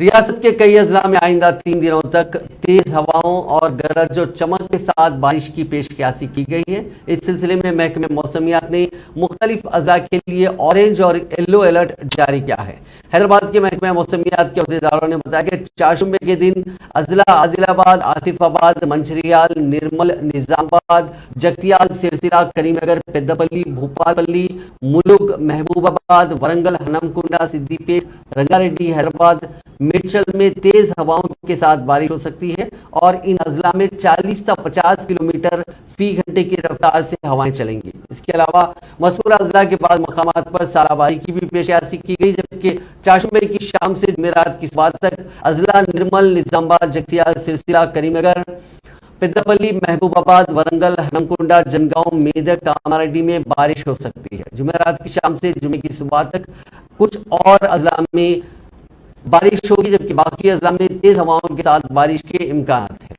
ریاست کے کئی اضلاع میں آئندہ 3 دنوں تک تیز ہواؤں اور گرج و چمک کے ساتھ بارش کی پیش قیاسی کی گئی ہے۔ اس سلسلے میں محکمہ موسمیات نے مختلف اضلاع کے لیے اورنج اور یلو الرٹ جاری کیا ہے۔ حیدرآباد کے محکمہ موسمیات کے عہدیداروں نے بتایا کہ چہارشنبے کے دن اضلاع عادل آباد، آصف آباد، منچریال، نرمل، نظام آباد، جگتیال، سرسیلا، کریم نگر، پیداپلی، بھوپال پلی، ملک، محبوب آباد، ورنگل، ہنمکنڈا، سدی پیٹ، رنگا ریڈی، حیدرآباد، میڈچل میں تیز ہواؤں کے ساتھ بارش ہو سکتی ہے اور ان اضلاع میں 40 تا 50 کلومیٹر فی گھنٹے کی رفتار سے ہوائیں چلیں گی۔ اس کے علاوہ مذکورہ اضلاع کے بعض مقامات پر ژالہ باری کی بھی پیش قیاسی کی گئی، جبکہ چہارشنبے کی شام سے جمعرات کی صبح تک اضلاع نرمل، نظام آباد، جگتیال، سرسیلا، کریم نگر، پیداپلی، محبوب آباد، ورنگل، ہنمکنڈا، جنگاؤں، میدک، کاماریڈی میں بارش ہو سکتی ہے۔ جمعرات کی شام سے جمعے کی صبح تک کچھ اور اضلاع میں بارش ہوگی، جبکہ باقی اضلاع میں تیز ہواؤں کے ساتھ بارش کے امکانات ہیں۔